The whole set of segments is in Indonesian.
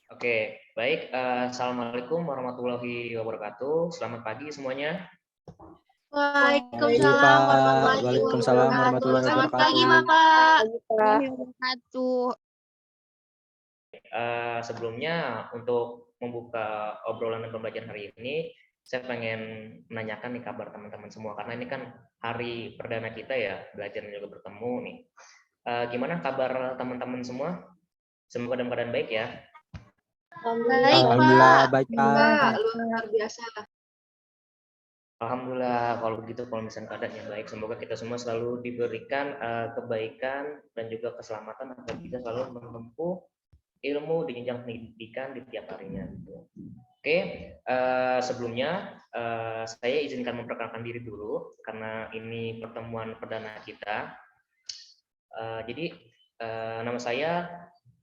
Oke, baik. Assalamualaikum warahmatullahi wabarakatuh. Selamat pagi semuanya. Pagi, Waalaikumsalam Pak. warahmatullahi Waalaikumsalam wabarakatuh. warahmatullahi Selamat pagi, wabarakatuh. Bapak. Wabarakatuh. Sebelumnya untuk membuka obrolan dan pembelajaran hari ini, saya pengen menanyakan nih kabar teman-teman semua karena ini kan hari perdana kita ya, belajar dan juga bertemu nih. Gimana kabar teman-teman semua? Semoga dalam keadaan baik ya. Baik, Alhamdulillah Pak. baik, Pak. Luar biasa. Alhamdulillah kalau begitu, kalau misalnya keadaannya baik, semoga kita semua selalu diberikan kebaikan dan juga keselamatan agar kita selalu menempuh ilmu di jenjang pendidikan di tiap harinya. Oke, sebelumnya saya izinkan memperkenalkan diri dulu karena ini pertemuan perdana kita. Jadi nama saya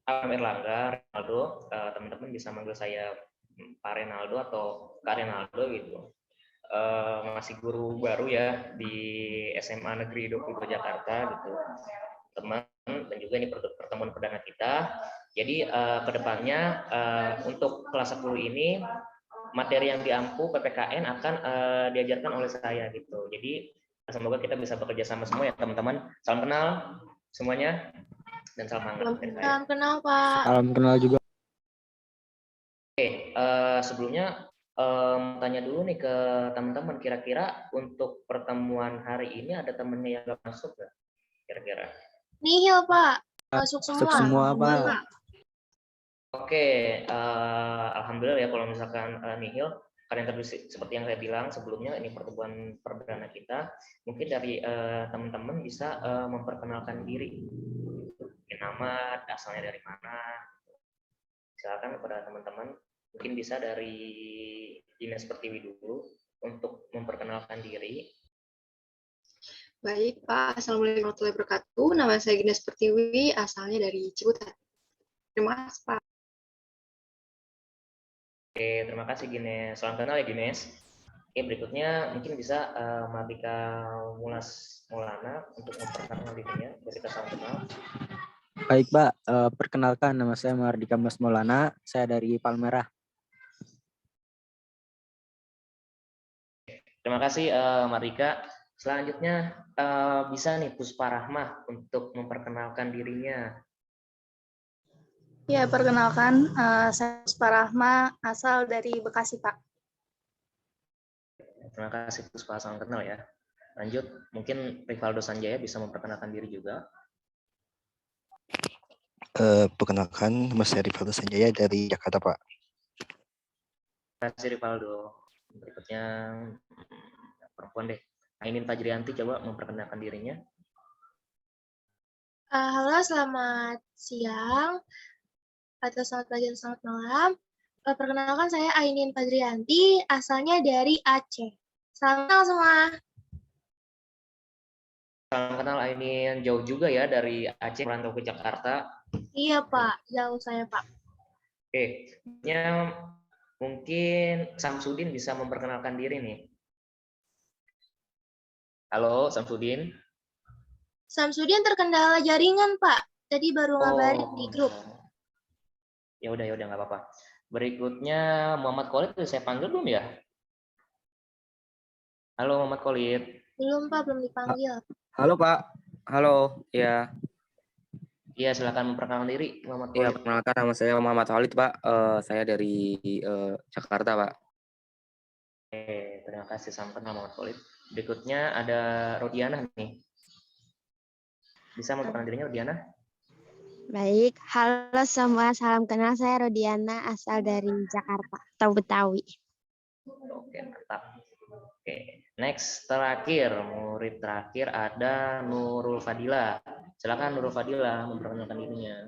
Alam Erlangga Renaldo, teman-teman bisa manggil saya Pak Renaldo atau Kak Renaldo gitu. Masih guru baru ya di SMA Negeri 22 Jakarta gitu, teman, dan juga ini pertemuan perdana kita. Jadi kedepannya untuk kelas 10 ini materi yang diampu PPKN akan diajarkan oleh saya gitu. Jadi semoga kita bisa bekerja sama semua ya teman-teman. Salam kenal semuanya dan salam hangat. Salam kenal, Pak. Salam kenal juga. Oke, sebelumnya tanya dulu nih ke teman-teman, kira-kira untuk pertemuan hari ini ada temennya yang nggak masuk nggak? Kira-kira? Nihil, Pak. Masuk Masuk semua. semua, Pak. Oke, alhamdulillah ya kalau misalkan nihil. Karena tadi seperti yang saya bilang sebelumnya, ini pertemuan perdana kita. Mungkin dari teman-teman bisa memperkenalkan diri. Mungkin nama, asalnya dari mana. Silakan kepada teman-teman. Mungkin bisa dari Dinas Pertiwi dulu untuk memperkenalkan diri. Baik, Pak. Assalamualaikum warahmatullahi wabarakatuh. Nama saya Gines Pertiwi, asalnya dari Ciputat. Terima kasih, Pak. Oke, terima kasih Gines. Salam kenal ya Gines. Oke, berikutnya mungkin bisa Mardika Maulana untuk memperkenalkan dirinya. Biar kita salam kenal. Baik, Pak. Perkenalkan, nama saya Mardika Mas Maulana. Saya dari Palmerah. Terima kasih Mardika. Selanjutnya bisa nih Puspa Rahmah untuk memperkenalkan dirinya. Ya, perkenalkan, saya Puspa Rahma, asal dari Bekasi, Pak. Terima kasih Puspa, salam kenal ya. Lanjut, mungkin Rivaldo Sanjaya bisa memperkenalkan diri juga. Perkenalkan, nama saya Rivaldo Sanjaya dari Jakarta, Pak. Terima kasih Rivaldo. Berikutnya perempuan deh. Ainin Fajrianti coba memperkenalkan dirinya. Halo, selamat siang. Atau selamat pagi atau selamat malam. Perkenalkan saya Ainin Fajrianti, asalnya dari Aceh. Salam kenal semua. Salam kenal Ainin, jauh juga ya dari Aceh merantau ke Jakarta. Iya, Pak. Jauh saya, Pak. Oke, mungkin Samsudin bisa memperkenalkan diri nih. Halo, Samsudin. Samsudin terkendala jaringan, Pak. Tadi baru ngabarin di grup. Ya udah nggak apa-apa. Berikutnya Muhammad Khalid tuh saya panggil belum ya? Halo Muhammad Khalid. Belum, Pak. Belum dipanggil. Halo Pak. Halo. Ya. Iya, silakan memperkenalkan diri Muhammad Ya, Khalid. perkenalkan nama saya Muhammad Khalid, Pak. Saya dari Jakarta, Pak. Oke, terima kasih sampaikan Muhammad Khalid. Berikutnya ada Rodiana nih. Bisa memperkenalkan dirinya Rodiana? Baik, halo semua, salam kenal, saya Rodiana, asal dari Jakarta, atau Betawi. Oke, mantap. Oke, next terakhir, murid terakhir ada Nurul Fadila. Silakan Nurul Fadila memperkenalkan dirinya.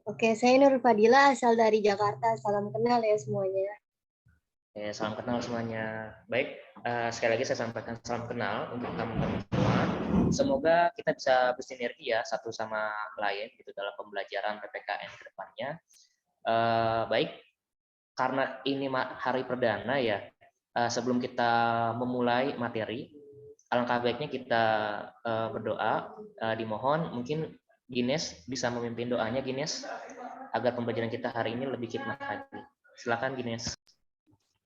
Oke, saya Nur Fadila, asal dari Jakarta. Salam kenal ya semuanya. Oke, salam kenal semuanya. Baik, sekali lagi saya sampaikan salam kenal untuk teman-teman semua. Semoga kita bisa bersinergi ya satu sama lain gitu dalam pembelajaran PPKN ke depannya. Baik, karena ini hari perdana ya, sebelum kita memulai materi, alangkah baiknya kita berdoa, dimohon mungkin Gines bisa memimpin doanya, Gines, agar pembelajaran kita hari ini lebih khidmat lagi. Silakan, Gines.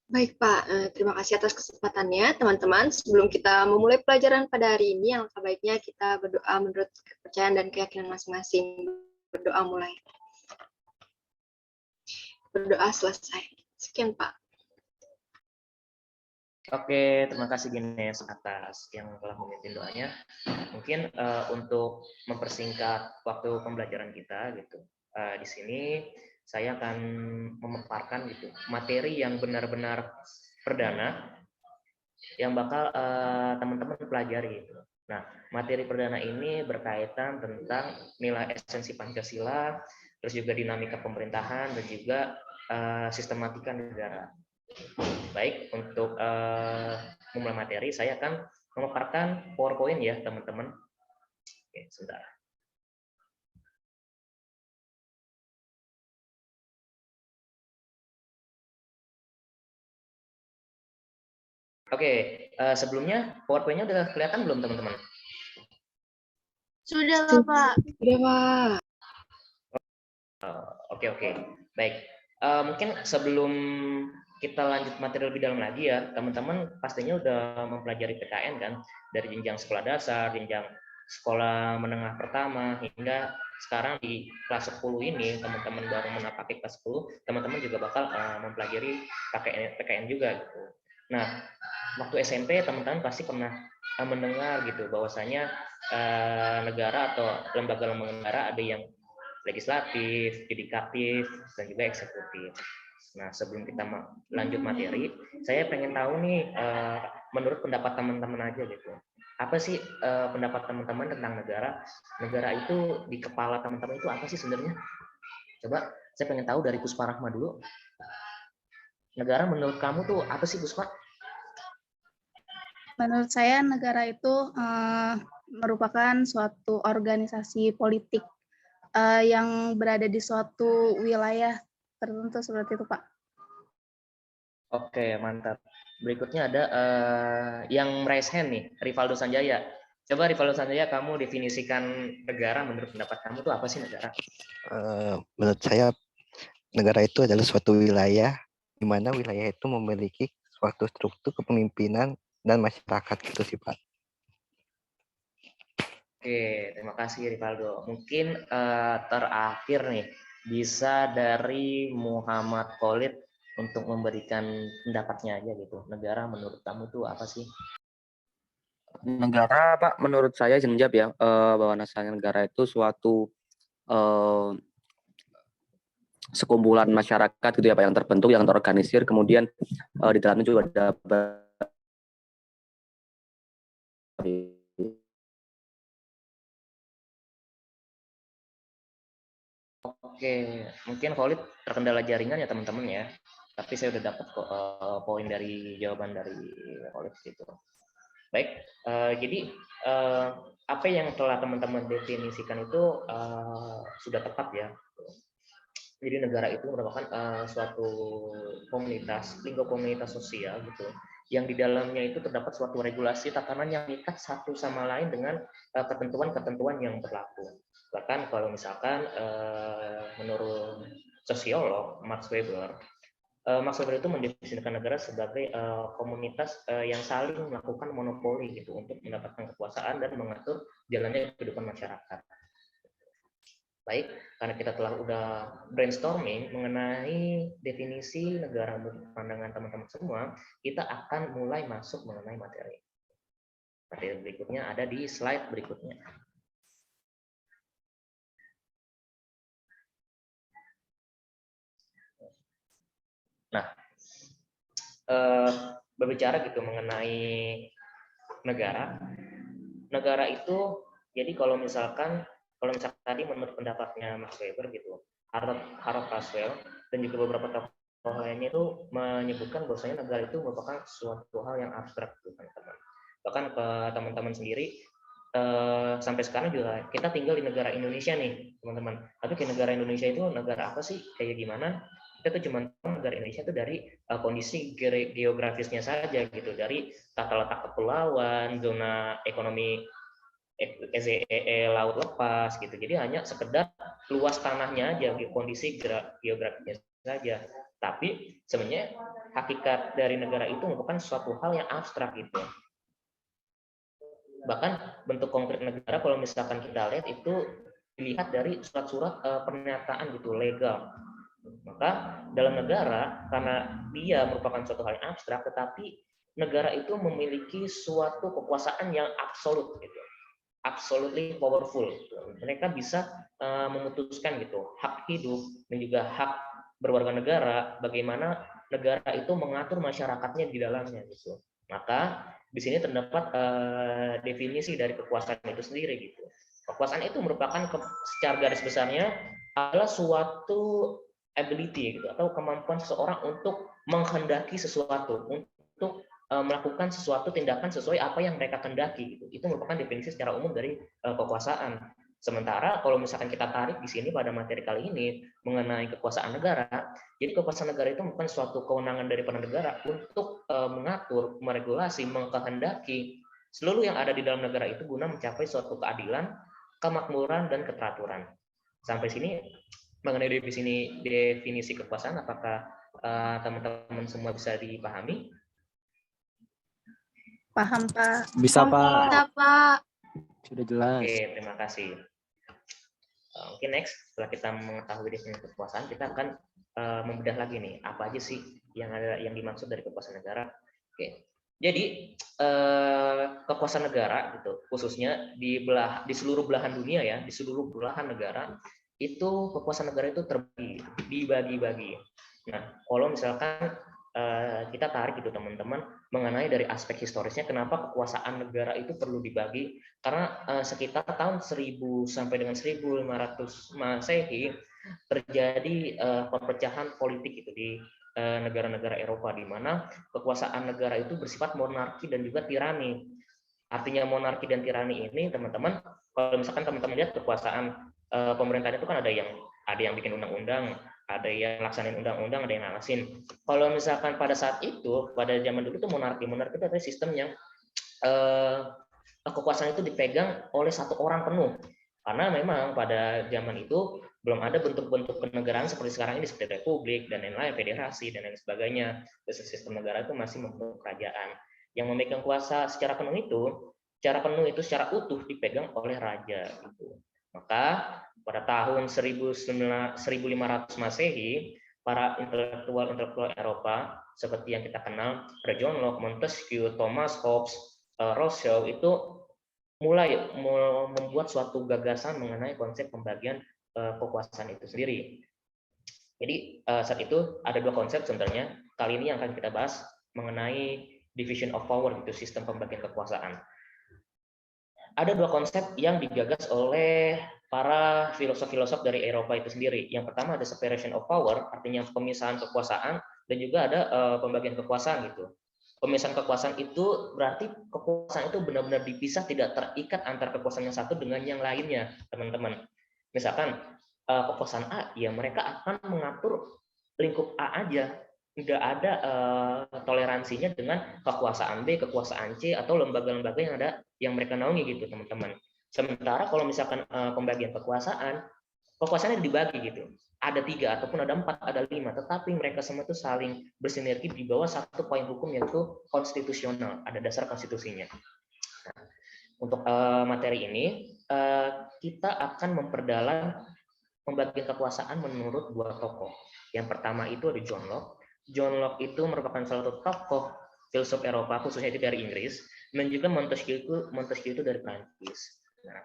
Baik, Pak. Terima kasih atas kesempatannya, teman-teman. Sebelum kita memulai pelajaran pada hari ini, alangkah baiknya kita berdoa menurut kepercayaan dan keyakinan masing-masing. Berdoa mulai. Berdoa selesai. Sekian, Pak. Oke, terima kasih Gines atas yang telah memimpin doanya. Mungkin untuk mempersingkat waktu pembelajaran kita gitu, di sini saya akan memaparkan gitu materi yang benar-benar perdana yang bakal teman-teman pelajari. Gitu. Nah, materi perdana ini berkaitan tentang nilai esensi Pancasila, terus juga dinamika pemerintahan dan juga sistematika negara. Baik, untuk memulai materi, saya akan memaparkan PowerPoint ya, teman-teman. Oke, sebentar. Oke, sebelumnya PowerPoint-nya udah kelihatan belum, teman-teman? Sudah lah, Pak. Sudah, Pak. Oke. Baik. Mungkin sebelum kita lanjut materi lebih dalam lagi ya, teman-teman pastinya udah mempelajari PKN kan, dari jenjang sekolah dasar, jenjang sekolah menengah pertama, hingga sekarang di kelas 10 ini, teman-teman baru menapaki kelas 10, teman-teman juga bakal mempelajari PKN juga gitu. Nah, waktu SMP teman-teman pasti pernah mendengar gitu bahwasanya negara atau lembaga-lembaga negara ada yang legislatif, yudikatif, dan juga eksekutif. Nah, sebelum kita lanjut materi, saya pengen tahu nih, menurut pendapat teman-teman aja gitu. Apa sih pendapat teman-teman tentang negara? Negara itu di kepala teman-teman itu apa sih sebenarnya? Coba saya pengen tahu dari Puspa Rahma dulu. Negara menurut kamu tuh apa sih, Puspa? Menurut saya negara itu merupakan suatu organisasi politik yang berada di suatu wilayah tertentu seperti itu, Pak. Oke, mantap. Berikutnya ada yang raise hand nih, Rivaldo Sanjaya. Coba Rivaldo Sanjaya, kamu definisikan negara menurut pendapat kamu itu apa sih negara? Menurut saya negara itu adalah suatu wilayah di mana wilayah itu memiliki suatu struktur kepemimpinan dan masyarakat gitu sih, Pak. Oke, terima kasih Rivaldo. Mungkin terakhir nih, bisa dari Muhammad Khalid untuk memberikan pendapatnya aja gitu. Negara menurut kamu tuh apa sih? Negara, Pak, menurut saya Jenjab ya, bahwa nasanya negara itu suatu sekumpulan masyarakat gitu ya Pak, yang terbentuk, yang terorganisir, kemudian di dalamnya juga ada Oke, mungkin Khalid terkendala jaringan ya teman-teman ya. Tapi saya udah dapat poin dari jawaban dari Khalid gitu. Baik, jadi apa yang telah teman-teman definisikan itu sudah tepat ya. Jadi negara itu merupakan suatu komunitas, lingkup komunitas sosial gitu, yang di dalamnya itu terdapat suatu regulasi tatanan yang mengikat satu sama lain dengan ketentuan-ketentuan yang berlaku. Bahkan kalau misalkan menurut sosiolog Max Weber itu mendefinisikan negara sebagai komunitas yang saling melakukan monopoli gitu untuk mendapatkan kekuasaan dan mengatur jalannya kehidupan masyarakat. Baik, karena kita udah brainstorming mengenai definisi negara menurut pandangan teman-teman semua, kita akan mulai masuk mengenai materi. Materi berikutnya ada di slide berikutnya. Nah, berbicara gitu mengenai negara itu, jadi kalau misalkan tadi menurut pendapatnya Max Weber gitu, Harold Caswell dan juga beberapa tokoh lainnya itu menyebutkan bahwasanya negara itu merupakan suatu hal yang abstrak, teman-teman. Bahkan ke teman-teman sendiri sampai sekarang juga kita tinggal di negara Indonesia nih, teman-teman. Tapi ke negara Indonesia itu negara apa sih? Kayak gimana? Kita tuh cuma tahu negara Indonesia itu dari kondisi geografisnya saja gitu, dari tata letak kepulauan, zona ekonomi laut lepas gitu. Jadi hanya sekedar luas tanahnya aja, kondisi geografisnya saja. Tapi sebenarnya hakikat dari negara itu merupakan suatu hal yang abstrak gitu. Bahkan bentuk konkret negara kalau misalkan kita lihat itu dilihat dari surat-surat pernyataan gitu legal. Maka dalam negara, karena dia merupakan suatu hal yang abstrak, tetapi negara itu memiliki suatu kekuasaan yang absolut gitu. Absolutely powerful. Mereka bisa memutuskan gitu hak hidup dan juga hak berwarga negara, bagaimana negara itu mengatur masyarakatnya di dalamnya gitu. Maka di sini terdapat definisi dari kekuasaan itu sendiri gitu. Kekuasaan itu merupakan secara garis besarnya adalah suatu ability gitu atau kemampuan seseorang untuk menghendaki sesuatu, untuk melakukan sesuatu tindakan sesuai apa yang mereka kehendaki gitu. Itu merupakan definisi secara umum dari kekuasaan. Sementara kalau misalkan kita tarik di sini pada materi kali ini mengenai kekuasaan negara, jadi kekuasaan negara itu bukan suatu kewenangan daripada negara untuk mengatur, meregulasi, mengkehendaki seluruh yang ada di dalam negara itu guna mencapai suatu keadilan, kemakmuran, dan keteraturan. Sampai sini mengenai definisi kekuasaan, apakah teman-teman semua bisa dipahami? Paham, Pak. Bisa, Pak. Bisa, Pak. Sudah jelas. Oke, terima kasih. Oke, next. Setelah kita mengetahui definisi kekuasaan, kita akan membedah lagi nih, apa aja sih yang dimaksud dari kekuasaan negara. Oke. Jadi kekuasaan negara gitu, khususnya di seluruh belahan dunia ya, di seluruh belahan negara, itu kekuasaan negara itu dibagi-bagi. Nah, kalau misalkan kita tarik gitu teman-teman mengenai dari aspek historisnya kenapa kekuasaan negara itu perlu dibagi, karena sekitar tahun 1000 sampai dengan 1500 Masehi terjadi perpecahan politik itu di negara-negara Eropa di mana kekuasaan negara itu bersifat monarki dan juga tirani. Artinya monarki dan tirani ini teman-teman, kalau misalkan teman-teman lihat kekuasaan pemerintahan itu kan ada yang bikin undang-undang, ada yang laksanain undang-undang, ada yang ngawasin. Kalau misalkan pada saat itu, pada zaman dulu itu monarki itu adalah sistem yang kekuasaan itu dipegang oleh satu orang penuh. Karena memang pada zaman itu belum ada bentuk-bentuk kenegaraan seperti sekarang ini, seperti republik dan lain-lain, federasi dan lain sebagainya. Sistem negara itu masih membentuk kerajaan. Yang memegang kuasa secara penuh itu secara utuh dipegang oleh raja. Gitu. Maka pada tahun 1500 Masehi, para intelektual Eropa seperti yang kita kenal, John Locke, Montesquieu, Thomas Hobbes, Rousseau itu mulai membuat suatu gagasan mengenai konsep pembagian kekuasaan itu sendiri. Jadi saat itu ada dua konsep sebenarnya. Kali ini yang akan kita bahas mengenai division of power, itu sistem pembagian kekuasaan. Ada dua konsep yang digagas oleh para filosof-filosof dari Eropa itu sendiri. Yang pertama ada separation of power, artinya pemisahan kekuasaan, dan juga ada pembagian kekuasaan gitu. Pemisahan kekuasaan itu berarti kekuasaan itu benar-benar dipisah, tidak terikat antara kekuasaan yang satu dengan yang lainnya, teman-teman. Misalkan kekuasaan A, ya mereka akan mengatur lingkup A aja, tidak ada toleransinya dengan kekuasaan B, kekuasaan C, atau lembaga-lembaga yang ada yang mereka naungi gitu, teman-teman. Sementara kalau misalkan pembagian kekuasaannya dibagi gitu. Ada 3 ataupun ada 4, ada 5, tetapi mereka semua itu saling bersinergi di bawah satu poin hukum yaitu konstitusional, ada dasar konstitusinya. Nah, untuk materi ini kita akan memperdalam pembagian kekuasaan menurut dua tokoh. Yang pertama itu ada John Locke. John Locke itu merupakan salah satu tokoh filsuf Eropa, khususnya itu dari Inggris, dan juga Montesquieu itu dari Prancis. Nah,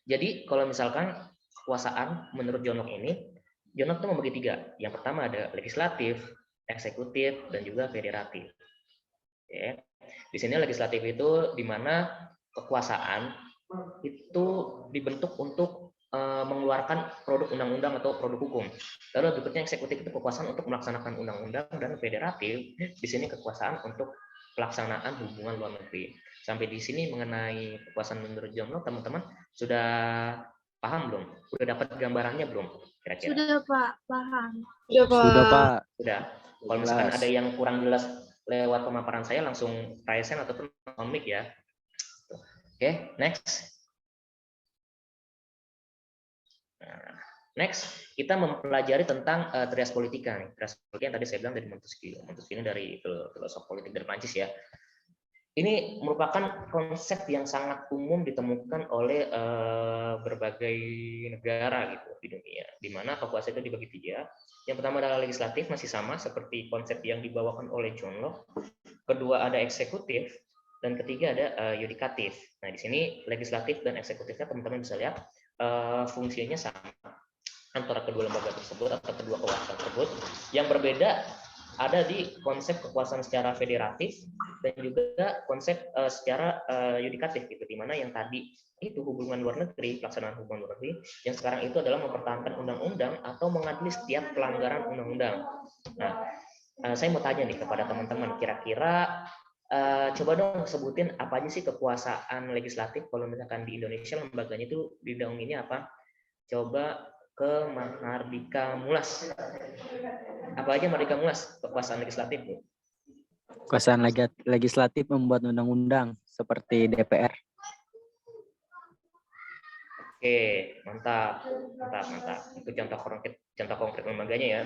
jadi kalau misalkan kekuasaan menurut John Locke ini, John Locke itu membagi 3. Yang pertama ada legislatif, eksekutif, dan juga federatif. Oke. Di sini legislatif itu di mana kekuasaan itu dibentuk untuk mengeluarkan produk undang-undang atau produk hukum. Lalu berikutnya eksekutif itu kekuasaan untuk melaksanakan undang-undang, dan federatif di sini kekuasaan untuk pelaksanaan hubungan luar negeri. Sampai di sini mengenai kekuasaan menurut John Locke, teman-teman sudah paham belum? Sudah dapat gambarannya belum? Kira-kira? Sudah, Pak. Paham. Sudah, Pak. Sudah. Kalau misalkan ada yang kurang jelas lewat pemaparan saya, langsung raise hand ataupun mic ya. Oke, next. Nah, next, kita mempelajari tentang trias politika nih. Trias politika yang tadi saya bilang dari Montesquieu. Montesquieu ini dari filosof politik dari Prancis ya. Ini merupakan konsep yang sangat umum ditemukan oleh berbagai negara gitu di dunia, di mana kekuasaan itu dibagi tiga. Yang pertama adalah legislatif, masih sama seperti konsep yang dibawakan oleh John Locke. Kedua ada eksekutif, dan ketiga ada yudikatif. Nah di sini legislatif dan eksekutifnya teman-teman bisa lihat fungsinya sama antara kedua lembaga tersebut atau kedua kekuasaan tersebut. Yang berbeda ada di konsep kekuasaan secara federatif dan juga konsep secara yudikatif gitu, di mana yang tadi itu hubungan luar negeri, pelaksanaan hubungan luar negeri, yang sekarang itu adalah mempertahankan undang-undang atau mengadili setiap pelanggaran undang-undang. Nah, saya mau tanya nih kepada teman-teman, kira-kira coba dong sebutin apa aja sih kekuasaan legislatif kalau misalkan di Indonesia lembaganya itu didaunginnya apa? Coba ke Mahardika Mulas. Apa aja Mahardika Mulas kekuasaan legislatif? Kekuasaan legislatif membuat undang-undang seperti DPR. Oke, mantap. Itu contoh konkret lembaganya ya.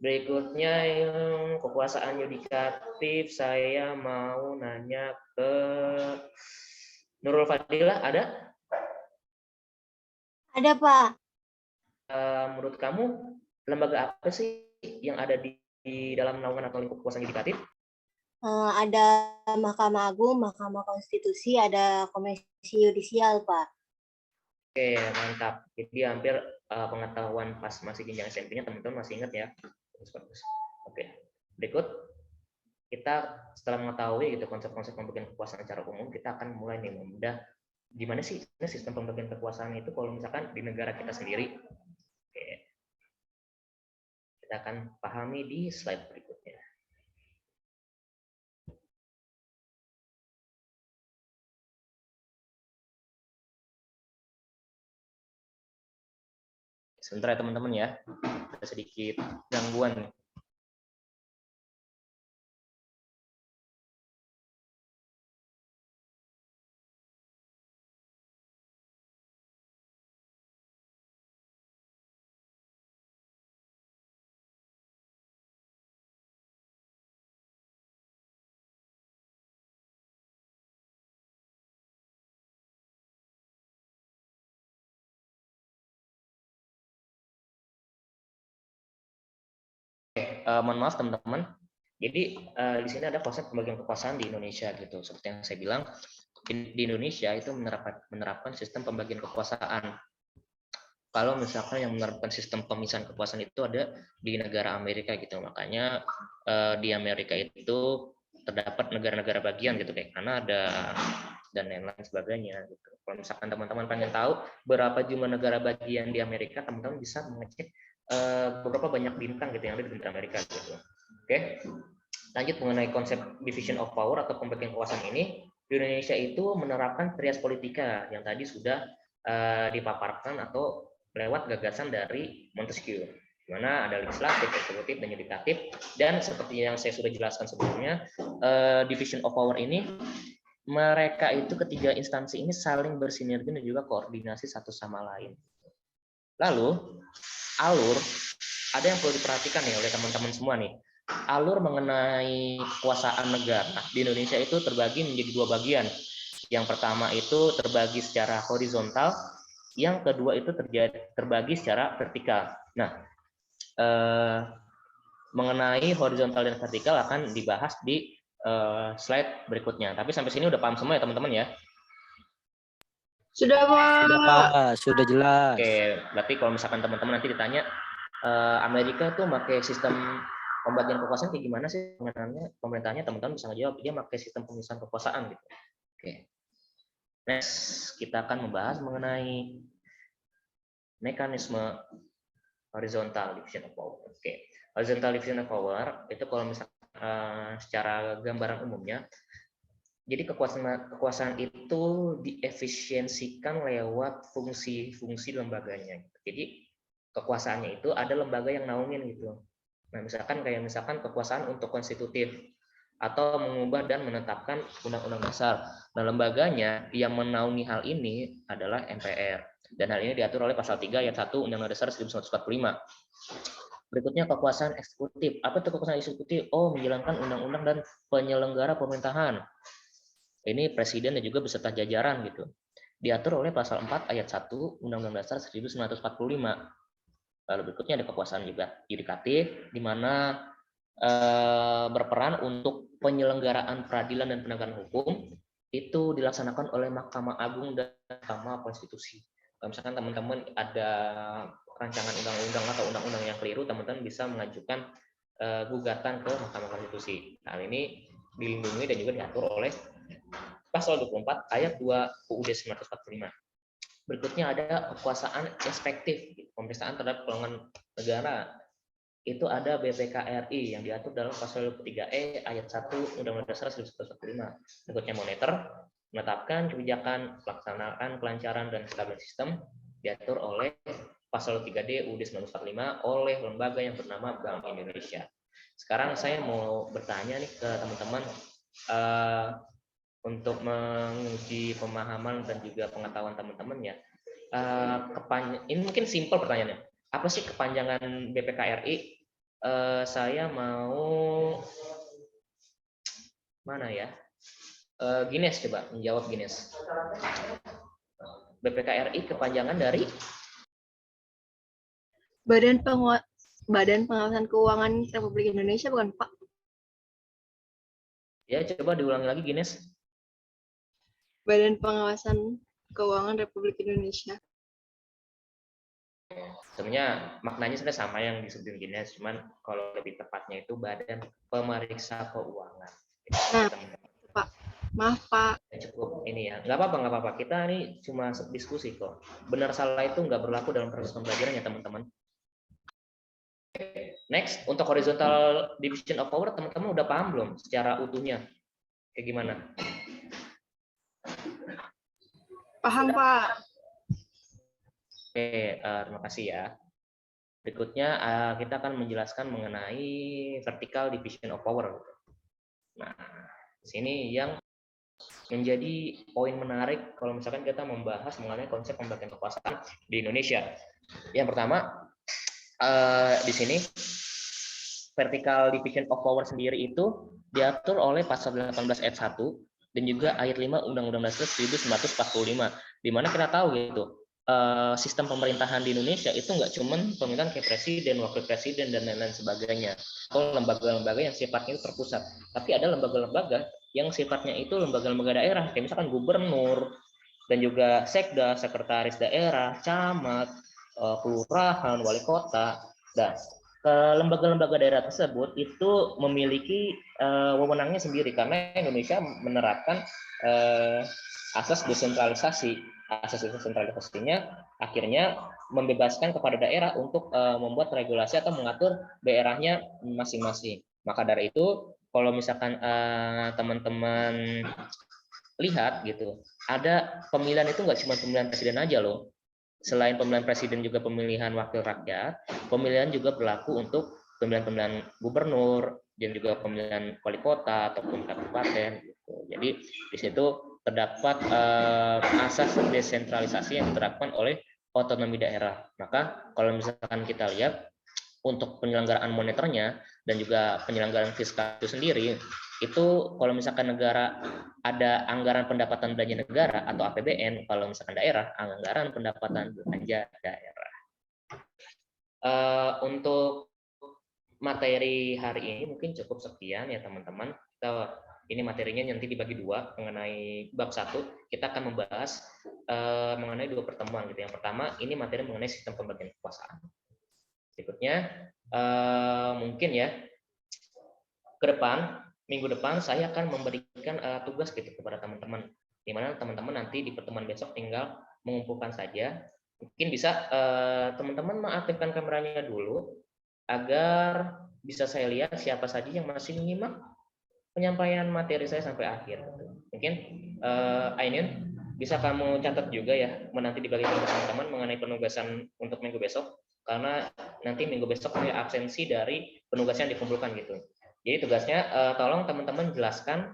Berikutnya yang kekuasaan yudikatif, saya mau nanya ke Nurul Fadilah, ada? Ada, Pak. Menurut kamu lembaga apa sih yang ada di dalam naungan atau lingkup kekuasaan yudikatif? Ada Mahkamah Agung, Mahkamah Konstitusi, ada Komisi Yudisial, Pak. Oke, mantap. Jadi hampir pengetahuan pas masih jenjang SMP-nya teman-teman masih ingat ya. Bagus. Oke, berikut kita setelah mengetahui gitu konsep-konsep pembagian kekuasaan secara umum, kita akan mulai nih membedah gimana sih sistem pembagian kekuasaan itu kalau misalkan di negara kita sendiri. Oke. Kita akan pahami di slide berikutnya. Sebentar ya teman-teman ya, ada sedikit gangguan. Mohon maaf teman-teman. Jadi di sini ada konsep pembagian kekuasaan di Indonesia gitu. Seperti yang saya bilang, di Indonesia itu menerapkan sistem pembagian kekuasaan. Kalau misalkan yang menerapkan sistem pemisahan kekuasaan itu ada di negara Amerika gitu. Makanya di Amerika itu terdapat negara-negara bagian gitu kayak Kanada dan lain-lain sebagainya gitu. Kalau misalkan teman-teman pengen tahu berapa jumlah negara bagian di Amerika, teman-teman bisa mengecek beberapa banyak bintang gitu yang ada di negara Amerika gitu. Oke. Lanjut mengenai konsep division of power atau pembagian kekuasaan ini, di Indonesia itu menerapkan trias politika yang tadi sudah dipaparkan atau lewat gagasan dari Montesquieu, di mana ada legislatif, eksekutif, dan yudikatif. Dan seperti yang saya sudah jelaskan sebelumnya, division of power ini mereka itu ketiga instansi ini saling bersinergi dan juga koordinasi satu sama lain. Lalu alur ada yang perlu diperhatikan nih oleh teman-teman semua nih. Alur mengenai kekuasaan negara di Indonesia itu terbagi menjadi dua bagian. Yang pertama itu terbagi secara horizontal, yang kedua itu terbagi secara vertikal. Nah, mengenai horizontal dan vertikal akan dibahas di slide berikutnya. Tapi sampai sini udah paham semua ya teman-teman ya? Sudah, Pak. Sudah, Pak. Sudah jelas. Oke, berarti kalau misalkan teman-teman nanti ditanya, Amerika tuh pakai sistem pembagian kekuasaan kayak gimana sih pemerintahnya, teman-teman bisa ngejawab, dia pakai sistem pemisahan kekuasaan gitu. Oke. Next, kita akan membahas mengenai mekanisme horizontal division of power. Oke. Horizontal division of power itu kalau misalkan secara gambaran umumnya, jadi kekuasaan itu diefisiensikan lewat fungsi-fungsi lembaganya. Jadi kekuasaannya itu ada lembaga yang naungin gitu. Nah, misalkan kekuasaan untuk konstitutif. atau mengubah dan menetapkan undang-undang dasar. Nah, lembaganya yang menaungi hal ini adalah MPR. Dan hal ini diatur oleh pasal 3 ayat 1 Undang-Undang Dasar 1945. Berikutnya kekuasaan eksekutif. Apa itu kekuasaan eksekutif? Oh, menjalankan undang-undang dan penyelenggara pemerintahan. Ini presiden dan juga beserta jajaran gitu. Diatur oleh pasal 4 ayat 1 Undang-Undang Dasar 1945. Lalu berikutnya ada kekuasaan juga yudikatif, di mana berperan untuk penyelenggaraan peradilan dan penegakan hukum itu dilaksanakan oleh Mahkamah Agung dan Mahkamah Konstitusi. Kalau misalkan teman-teman ada rancangan undang-undang atau undang-undang yang keliru, teman-teman bisa mengajukan gugatan ke Mahkamah Konstitusi. Hal ini dilindungi dan juga diatur oleh pasal 24 ayat 2 UUD 1945. Berikutnya ada kekuasaan inspektif, pemeriksaan terhadap keuangan negara. Itu ada BPK-RI yang diatur dalam pasal 3E ayat 1 Undang-Undang Dasar 1945. Berikutnya moneter, menetapkan kebijakan, pelaksanaan kelancaran dan stabilitas sistem diatur oleh pasal 3D UUD 1945 oleh lembaga yang bernama Bank Indonesia. Sekarang saya mau bertanya nih ke teman-teman untuk menguji pemahaman dan juga pengetahuan teman-teman ya. Ini mungkin simpel pertanyaannya. Apa sih kepanjangan BPK-RI? Saya mau mana ya? Gines coba menjawab Gines. BPK-RI kepanjangan dari Badan Pengawasan Keuangan Republik Indonesia, bukan Pak? Ya, coba diulangi lagi Gines. Badan Pengawasan Keuangan Republik Indonesia. Sebenarnya maknanya sudah sama yang disebut Gines, cuman kalau lebih tepatnya itu Badan Pemeriksa Keuangan. Nah, Pak, maaf Pak. Cukup ini ya, nggak apa-apa. Kita ini cuma diskusi kok. Benar salah itu nggak berlaku dalam proses pembelajaran ya teman-teman. Next, untuk horizontal division of power, teman-teman udah paham belum secara utuhnya? Kayak gimana? Paham Pak. Oke, terima kasih ya. Berikutnya kita akan menjelaskan mengenai vertical division of power. Nah, di sini yang menjadi poin menarik kalau misalkan kita membahas mengenai konsep pembagian kekuasaan di Indonesia. Yang pertama, di sini vertical division of power sendiri itu diatur oleh pasal 18 ayat 1 dan juga ayat 5 Undang-Undang Dasar 1945, di mana kita tahu gitu. Sistem pemerintahan di Indonesia itu nggak cuman pemerintahan kayak presiden, wakil presiden, dan lain-lain sebagainya, atau lembaga-lembaga yang sifatnya itu terpusat. Tapi ada lembaga-lembaga yang sifatnya itu lembaga-lembaga daerah, kayak misalkan gubernur, dan juga sekda, sekretaris daerah, camat, kelurahan, wali kota. Dan lembaga-lembaga daerah tersebut itu memiliki wewenangnya sendiri, karena Indonesia menerapkan asas desentralisasi. Asas desentralisasinya akhirnya membebaskan kepada daerah untuk membuat regulasi atau mengatur daerahnya masing-masing. Maka dari itu, kalau misalkan teman-teman lihat gitu, ada pemilihan itu nggak cuma pemilihan presiden aja loh. Selain pemilihan presiden juga pemilihan wakil rakyat, pemilihan juga berlaku untuk pemilihan gubernur dan juga pemilihan wali kota ataupun kabupaten. Gitu. Jadi di situ terdapat asas desentralisasi yang diterapkan oleh otonomi daerah. Maka kalau misalkan kita lihat untuk penyelenggaraan moneternya dan juga penyelenggaraan fiskal itu sendiri, itu kalau misalkan negara ada anggaran pendapatan belanja negara atau APBN, kalau misalkan daerah anggaran pendapatan belanja daerah. Untuk materi hari ini mungkin cukup sekian ya teman-teman. Ini materinya nanti dibagi dua mengenai bab 1. Kita akan membahas mengenai 2 pertemuan gitu. Yang pertama ini materi mengenai sistem pembagian kekuasaan. Berikutnya mungkin ya ke depan minggu depan saya akan memberikan tugas gitu kepada teman-teman, di mana teman-teman nanti di pertemuan besok tinggal mengumpulkan saja. Mungkin bisa teman-teman mengaktifkan kameranya dulu agar bisa saya lihat siapa saja yang masih menyimak penyampaian materi saya sampai akhir. Mungkin Ainun bisa kamu catat juga ya nanti dibagikan ke teman-teman mengenai penugasan untuk minggu besok, karena nanti minggu besok ada absensi dari penugasan yang dikumpulkan gitu. Jadi tugasnya tolong teman-teman jelaskan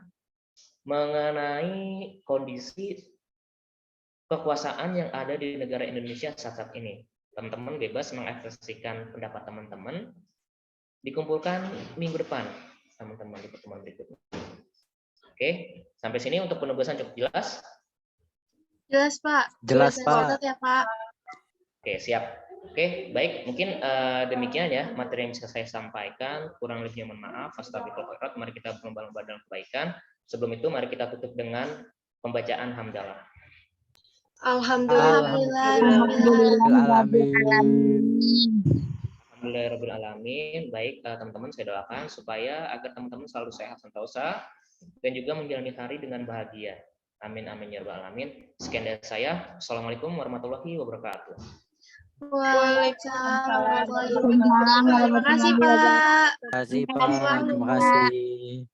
mengenai kondisi kekuasaan yang ada di negara Indonesia saat ini. Teman-teman bebas mengekspresikan pendapat teman-teman, dikumpulkan minggu depan, teman-teman, di pertemuan berikutnya. Oke, sampai sini untuk penugasan cukup jelas? Jelas, Pak. Jelas, Saya Pak. catat ya, Pak. Oke, siap. Oke, baik. Mungkin demikian ya materi yang bisa saya sampaikan. Kurang lebihnya mohon maaf. Astagfirullah. Mari kita berlomba-lomba dalam kebaikan. Sebelum itu, mari kita tutup dengan pembacaan hamdalah. Alhamdulillah. Alhamdulillahirabbil alamin. Baik, teman-teman, saya doakan supaya agar teman-teman selalu sehat sentosa dan juga menjalani hari dengan bahagia. Amin amin ya rabbal alamin. Sekian dari saya. Assalamualaikum warahmatullahi wabarakatuh. Waalaikumsalam warahmatullahi wabarakatuh. Terima kasih, Pak. Terima kasih, Pak. Terima kasih.